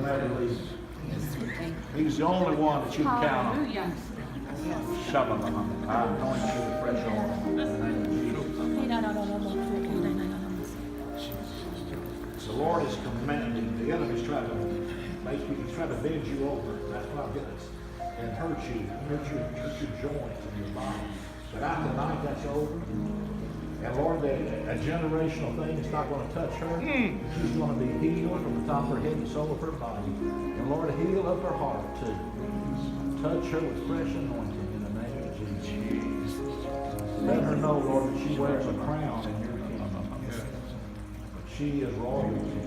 never leave us. He's the only one that you can count on. Shabbat. I anoint you with fresh oil. In the name of Jesus. The Lord is commanding. The enemy's trying to make you, he's trying to bend you over. That's why I'm getting this. And hurt your joints and your body. But after tonight, that's over. And Lord, a generational thing is not going to touch her. She's going to be healed from the top of her head and the sole of her body. And Lord, heal up her heart too. Touch her with fresh anointing in the name of Jesus. Let her know, Lord, that she wears a crown in your kingdom. But she is royalty.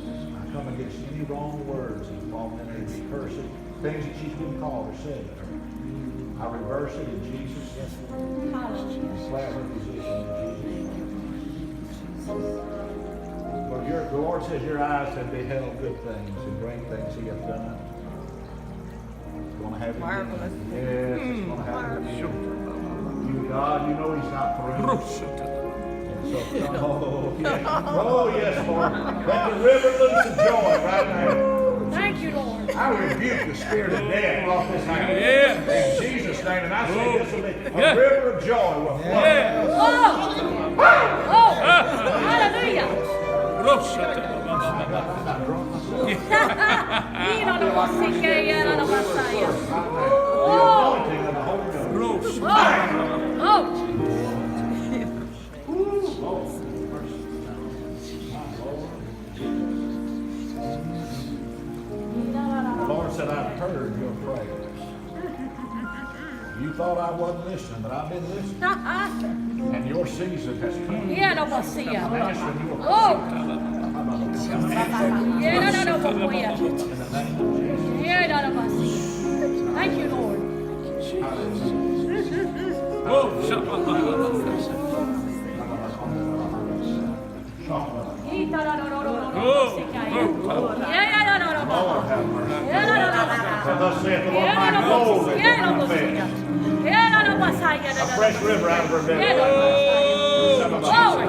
I come against any wrong words that fall in her, any curses, things that she's been called or said to her. I reverse it in Jesus' name. Slap her position in Jesus' name. Lord, the Lord says your eyes have beheld good things and great things He hath done. It's going to happen again. Yes, it's going to happen again. You, God, you know He's not through. Oh, yes, Lord. Let the river loose of joy right now. Thank you, Lord. I rebuke the spirit of death off this house. In Jesus' name. And I say this will be a river of joy will flow. Oh, hallelujah. The Lord said, I've heard your prayers. You thought I wasn't listening, but I've been listening. And your season has come. I'm answering your Thank you, Lord. Lord have mercy. For thus saith the Lord, my gold is confessed. A fresh river out of her belly. Glory.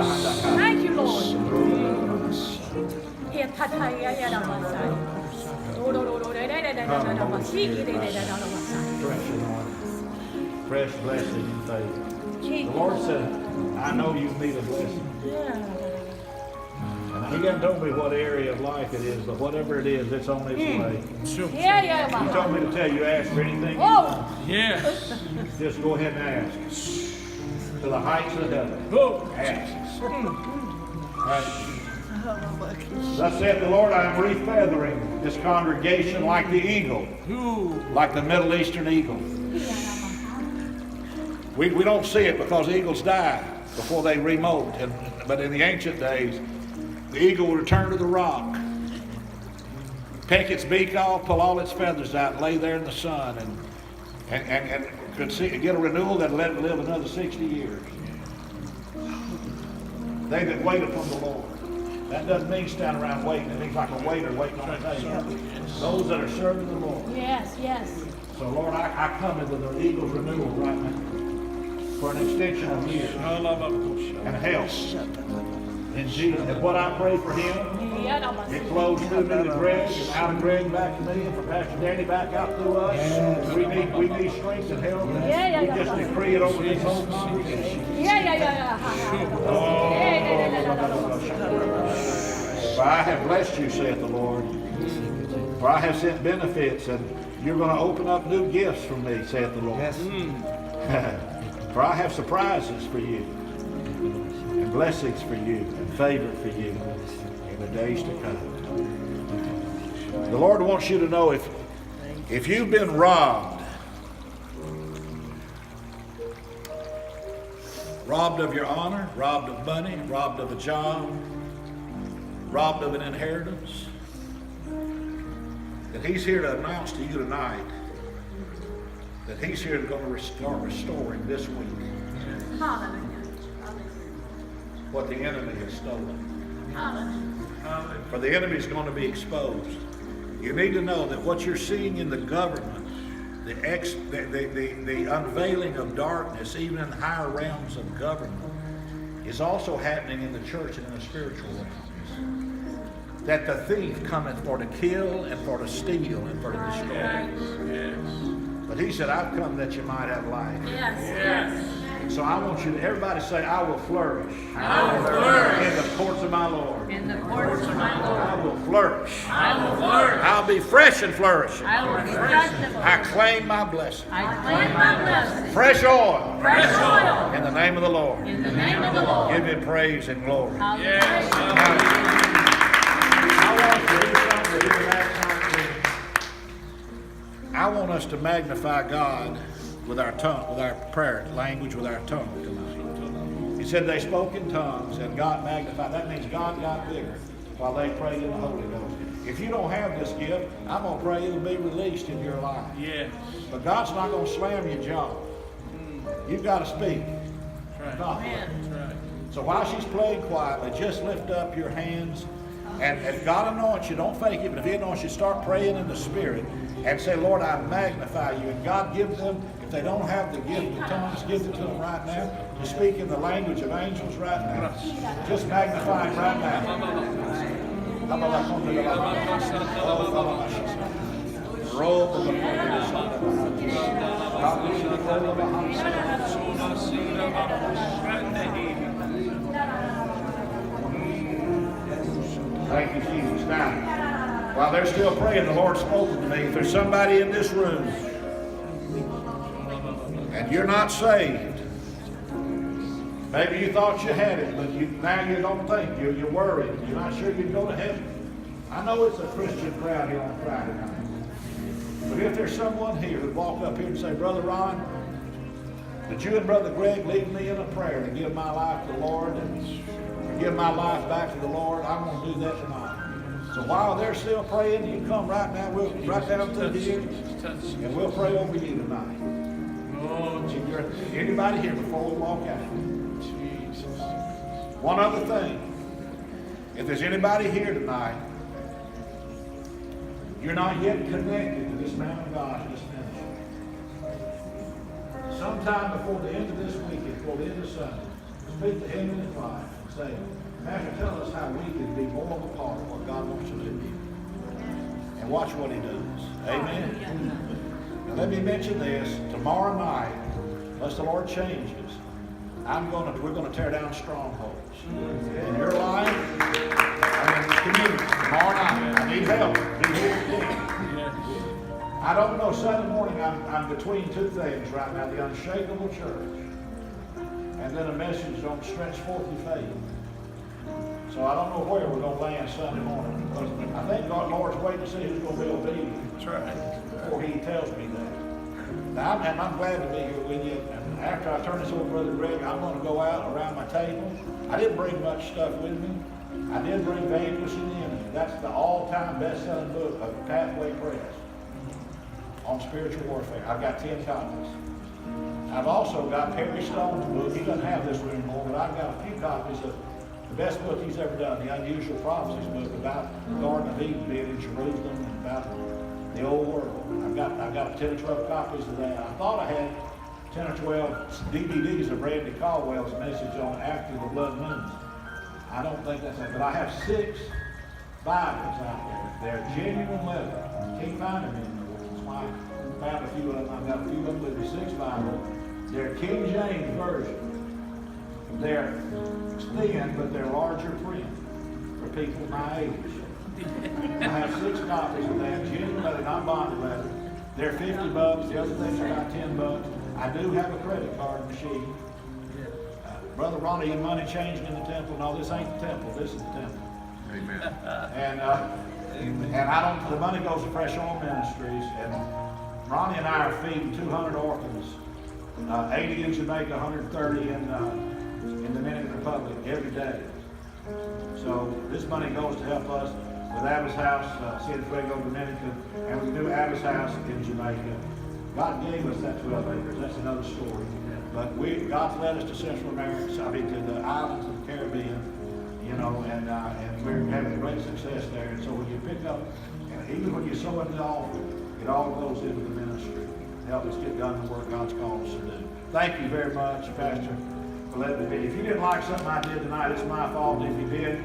Thank you, Lord. Fresh blessing and favor. The Lord said, I know you need a blessing. And He hasn't told me what area of life it is, but whatever it is, it's on its way. He told me to tell you, ask for anything. Yes. Just go ahead and ask. To the heights of heaven. Ask. Thus saith the Lord, I am refeathering this congregation like the eagle. Like the Middle Eastern eagle. We don't see it because eagles die before they remote. But in the ancient days, the eagle would return to the rock, peck its beak off, pull all its feathers out, and lay there in the sun, and could get a renewal that let it live another 60 years. They that wait upon the Lord. That doesn't mean stand around waiting. It means like a waiter waiting on a table. Those that are serving the Lord. Yes. So Lord, I come into the eagle's renewal right now for an extension of years and health. In Jesus, and what I pray for him, it flows through me to Greg, and out of Greg back to me, and from Pastor Danny back out through us. We need strength and health. We just decree it over this whole congregation. For I have blessed you, saith the Lord. For I have sent benefits, and you're going to open up new gifts from me, saith the Lord. For I have surprises for you, and blessings for you, and favor for you in the days to come. The Lord wants you to know if you've been robbed of your honor, robbed of money, robbed of a job, robbed of an inheritance, that He's here to announce to you tonight that He's here to go to start restoring this week what the enemy has stolen. For the enemy is going to be exposed. You need to know that what you're seeing in the government, the unveiling of darkness, even in higher realms of government, is also happening in the church and in the spiritual realms. that the thief cometh for to kill and for to steal and for to destroy. But he said, I've come that you might have life. So I want you to, everybody say, I will flourish. I will flourish. In the courts of my Lord. In the courts of my Lord. I will flourish. I will flourish. I'll be fresh and flourishing. I will be fresh and I flourish. claim my blessing. I claim my blessing. Fresh oil. Fresh oil. In the name of the Lord. In the name of the Lord. Give him praise and glory. Hallelujah. I want to do something that you last time. I want us to magnify God with our tongue, with our prayer language, with our tongue tonight. He said they spoke in tongues and God magnified. That means God got bigger while they prayed in the Holy Ghost. If you don't have this gift, I'm going to pray it'll be released in your life. Yes. But God's not going to slam your jaw. You've got to speak. That's right. God. That's right. So while she's playing quietly, just lift up your hands. And if God anoints you, don't fake it, but if He anoints you, start praying in the Spirit and say, Lord, I magnify you. And God, give them, if they don't have the gift of tongues, give it to them right now. To speak in the language of angels right now. Just magnify Him right now. Thank you, Jesus. Now, while they're still praying, the Lord spoke to me. If there's somebody in this room and you're not saved, maybe you thought you had it, but now you don't think. You're worried. You're not sure you'd go to heaven. I know it's a Christian crowd here on Friday night. But if there's someone here who'd walk up here and say, Brother Ron, did you and Brother Greg lead me in a prayer to give my life to the Lord and give my life back to the Lord? I'm going to do that tonight. So while they're still praying, you come right now. We'll right down to here, and we'll pray over you tonight. Anybody here before we walk out? One other thing. If there's anybody here tonight, you're not yet connected to this man of God, to this ministry. Sometime before the end of this week, before the end of Sunday, speak to him in his life and say, Master, tell us how we can be more of a part of what God wants to do here. And watch what He does. Amen. Now let me mention this. Tomorrow night, unless the Lord changes, we're going to tear down strongholds in your life. I mean, the community. Tomorrow night, I need help. Be here today. I don't know. Sunday morning, I'm between two things right now: the unshakable church, and then a message on stretch forth your faith. So I don't know where we're going to land Sunday morning. I think God, Lord's waiting to see who's going to be obedient. That's right. Before He tells me that. Now, I'm glad to be here with you. And after I turn this over to Brother Greg, I'm going to go out around my table. I didn't bring much stuff with me. I did bring Vanquishing the Enemy. That's the all-time best-selling book of Pathway Press on spiritual warfare. I've got 10 copies. I've also got Perry Stone's book. He doesn't have this one anymore, but I've got a few copies of the best book he's ever done, the Unusual Prophecies book about the Garden of Eden being in Jerusalem and about the old world. I've got 10 or 12 copies of that. I thought I had 10 or 12 DVDs of Randy Caldwell's message on After the Blood Moon. I don't think that's it, but I have 6 Bibles out there. They're genuine leather. Can't find them anymore. That's why I found a few of them. I've got a few of them with me. 6 Bibles. They're King James Version. They're thin, but they're larger print for people my age. I have 6 copies of that, genuine leather, not bonded leather. They're $50. The other things are about $10. I do have a credit card machine. Brother Ronnie, your money changing in the temple? No, this ain't the temple. This is the temple. Amen. And I don't. The money goes to Fresh Oil Ministries, and Ronnie and I are feeding 200 orphans, 80 in Jamaica, 130 in the Dominican Republic every day. So this money goes to help us with Abba's House, San Fuego, Dominica, and we do Abba's House in Jamaica. God gave us that 12 acres. That's another story. But God's led us to Central America, to the islands of the Caribbean, and we're having great success there. And so when you pick up, and even when you sow in the offering, it all goes into the ministry. Help us get done the work God's called us to do. Thank you very much, Pastor, for letting me be. If you didn't like something I did tonight, it's my fault. If you did,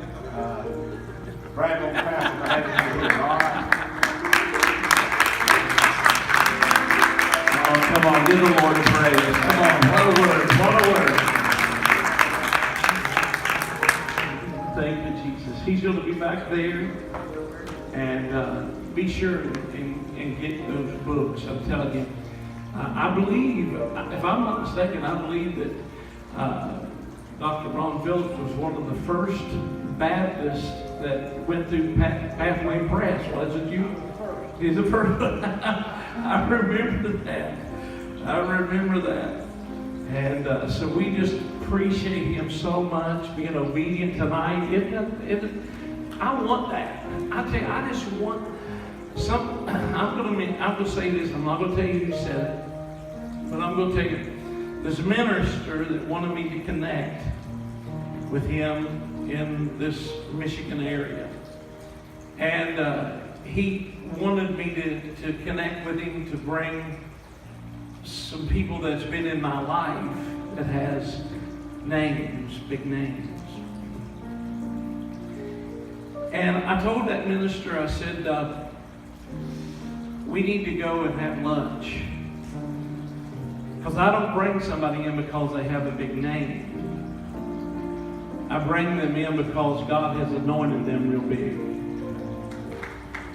Brag on Pastor for having you here, all right? Oh, come on, give the Lord praise. Come on, what a word, what a word. Thank you, Jesus. He's going to be back there. And be sure and get those books. I'm telling you. I believe, if I'm not mistaken, I believe that Dr. Ron Phillips was one of the first Baptists that went through Pathway Press. Wasn't you? He's the first. I remember that. I remember that. And so we just appreciate him so much, being obedient tonight. I want that. I tell you, I just want some. I'm going to say this. I'm not going to tell you who said it, but I'm going to tell you. There's a minister that wanted me to connect with him in this Michigan area, and he wanted me to connect with him to bring some people that's been in my life that has names, big names. And I told that minister, I said, we need to go and have lunch. Because I don't bring somebody in because they have a big name. I bring them in because God has anointed them real big.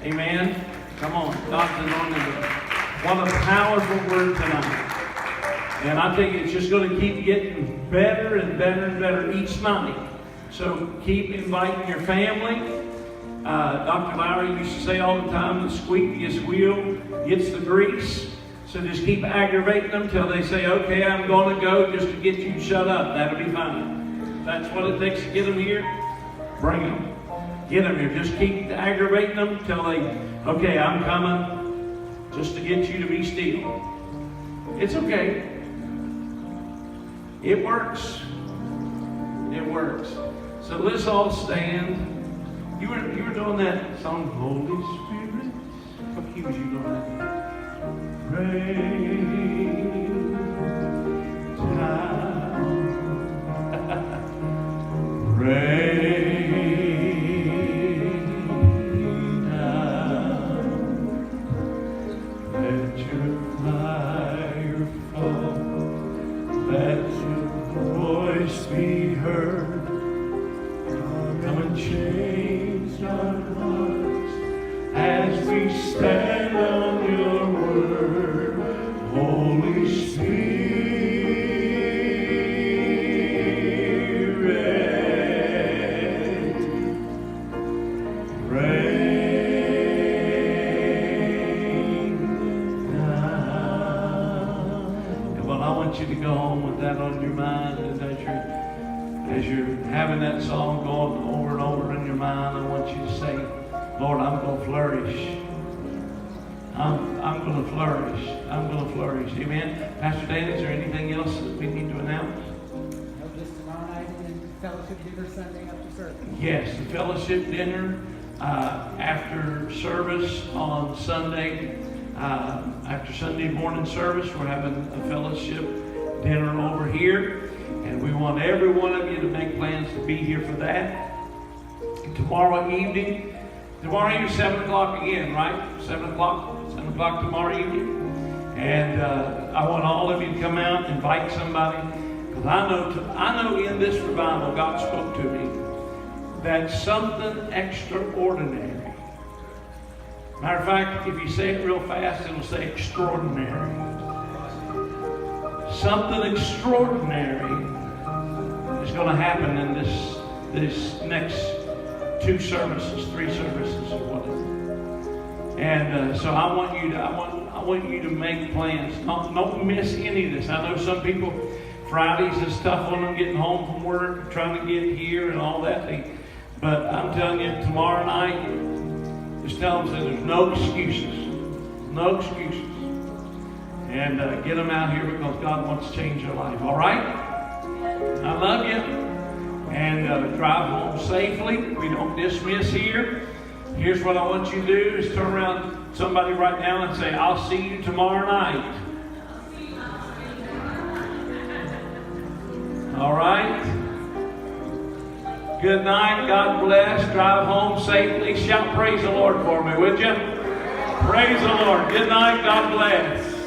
Amen? Come on, God's anointed them. What a powerful word tonight. And I think it's just going to keep getting better and better and better each night. So keep inviting your family. Dr. Lowry used to say all the time, the squeakiest wheel gets the grease. So just keep aggravating them till they say, okay, I'm going to go just to get you shut up. That'll be fine. That's what it takes to get them here. Bring them. Get them here. Just keep aggravating them till they, okay, I'm coming just to get you to be still. It's okay. It works. It works. So let's all stand. You were doing that song, Holy Spirit. What key was you doing that? Rain down. Rain down. Let your fire fall. Let your voice be heard. Come and change our hearts as we stand on your word, Holy Spirit. Rain down. And well, I want you to go home with that on your mind as you're having that song going over and over in your mind. I want you to say, Lord, I'm going to flourish. I'm going to flourish. I'm going to flourish. Amen. Pastor Dan, is there anything else that we need to announce? No, just tomorrow night and fellowship dinner Sunday after service. Yes, the fellowship dinner after service on Sunday. After Sunday morning service, we're having a fellowship dinner over here. And we want every one of you to make plans to be here for that. Tomorrow evening, 7 o'clock again, right? 7 o'clock tomorrow evening. And I want all of you to come out, invite somebody. Because I know in this revival, God spoke to me that something extraordinary. Matter of fact, if you say it real fast, it'll say extraordinary. Something extraordinary is going to happen in this next 2 services, 3 services, or whatever. And so I want you to make plans. Don't miss any of this. I know some people, Fridays is tough on them getting home from work, trying to get here and all that. But I'm telling you, tomorrow night, just tell them that there's no excuses. No excuses. And get them out here because God wants to change your life. All right? I love you. And drive home safely. We don't dismiss here. Here's what I want you to do is turn around somebody right now and say, I'll see you tomorrow night. All right? Good night. God bless. Drive home safely. Shout praise the Lord for me, would you? Praise the Lord. Good night. God bless.